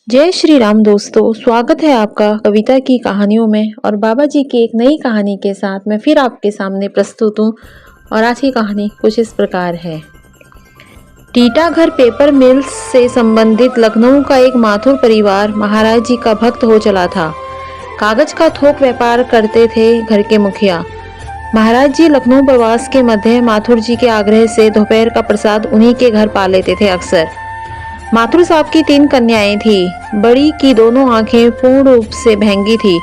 जय श्री राम दोस्तों, स्वागत है आपका कविता की कहानियों में। और बाबा जी की एक नई कहानी के साथ मैं फिर आपके सामने प्रस्तुत हूँ। और आज की कहानी कुछ इस प्रकार है। टीटागढ़ पेपर मिल्स से संबंधित लखनऊ का एक माथुर परिवार महाराज जी का भक्त हो चला था। कागज का थोक व्यापार करते थे घर के मुखिया। महाराज जी लखनऊ प्रवास के मध्य माथुर जी के आग्रह से दोपहर का प्रसाद उन्हीं के घर पा लेते थे अक्सर। माथुर साहब की 3 कन्याएं थी। बड़ी की दोनों आंखें पूर्ण रूप से भैंगी थी।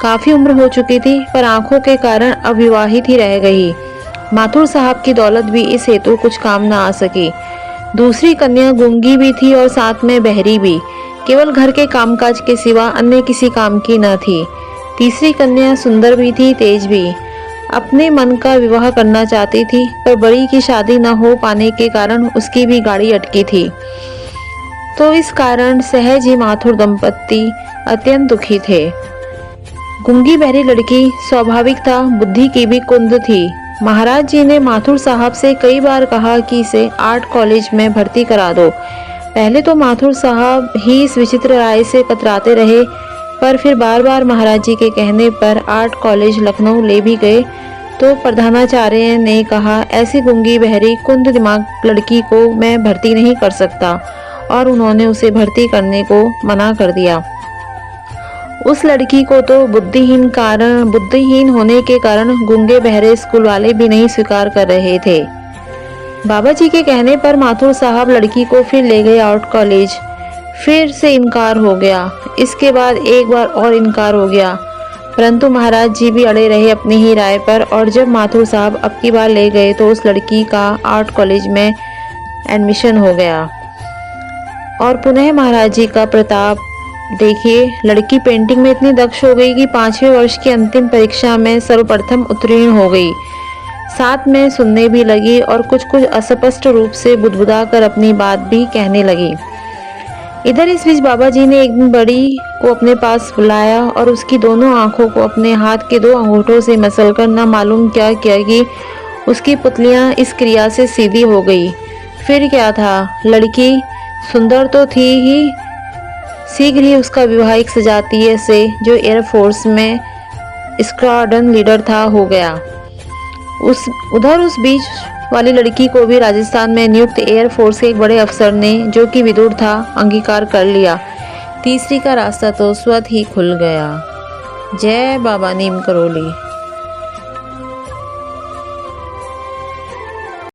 काफी उम्र हो चुकी थी, पर आंखों के कारण अविवाहित ही रह गई। माथुर साहब की दौलत भी इस हेतु कुछ काम न आ सकी। दूसरी कन्या गूंगी भी थी और साथ में बहरी भी, केवल घर के कामकाज के सिवा अन्य किसी काम की न थी। तीसरी कन्या सुंदर भी थी, तेज भी। अपने मन का विवाह करना चाहती थी, पर बड़ी की शादी न हो पाने के कारण उसकी भी गाड़ी अटकी थी। तो इस कारण सहज ही माथुर दंपत्ति अत्यंत दुखी थे। गूंगी बहरी लड़की स्वाभाविक था, बुद्धि की भी कुंद थी। महाराज जी ने माथुर साहब से कई बार कहा कि इसे आर्ट कॉलेज में भर्ती करा दो। पहले तो माथुर साहब ही इस विचित्र राय से कतराते रहे, पर फिर बार बार महाराज जी के कहने पर आर्ट कॉलेज लखनऊ ले भी गए। तो प्रधानाचार्य ने कहा, ऐसी गूंगी बहरी कुंद दिमाग लड़की को मैं भर्ती नहीं कर सकता, और उन्होंने उसे भर्ती करने को मना कर दिया। उस लड़की को तो बुद्धिहीन होने के कारण गूंगे बहरे स्कूल वाले भी नहीं स्वीकार कर रहे थे। बाबा जी के कहने पर माथुर साहब लड़की को फिर ले गए आर्ट कॉलेज। फिर से इनकार हो गया। इसके बाद एक बार और इनकार हो गया, परंतु महाराज जी भी अड़े रहे अपनी ही राय पर। और जब माथुर साहब अब की बार ले गए तो उस लड़की का आर्ट कॉलेज में एडमिशन हो गया। और पुनः महाराज जी का प्रताप देखिए, लड़की पेंटिंग में इतनी दक्ष हो गई कि 5वें वर्ष की अंतिम परीक्षा में सर्वप्रथम उत्तीर्ण हो गई। साथ में सुनने भी लगी और कुछ कुछ अस्पष्ट रूप से बुदबुदा कर अपनी बात भी कहने लगी। इधर इस बीच बाबा जी ने एक दिन बड़ी को अपने पास बुलाया और उसकी दोनों आंखों को अपने हाथ के 2 अंगूठों से मसलकर न मालूम क्या किया कि उसकी पुतलियां इस क्रिया से सीधी हो गई। फिर क्या था, लड़की सुंदर तो थी ही, शीघ्र ही उसका विवाह एक सजातीय से जो एयरफोर्स में स्क्वाड्रन लीडर था हो गया। उस बीच वाली लड़की को भी राजस्थान में नियुक्त एयरफोर्स के एक बड़े अफसर ने, जो कि विदुर था, अंगीकार कर लिया। तीसरी का रास्ता तो स्वतः ही खुल गया। जय बाबा नीम करोली।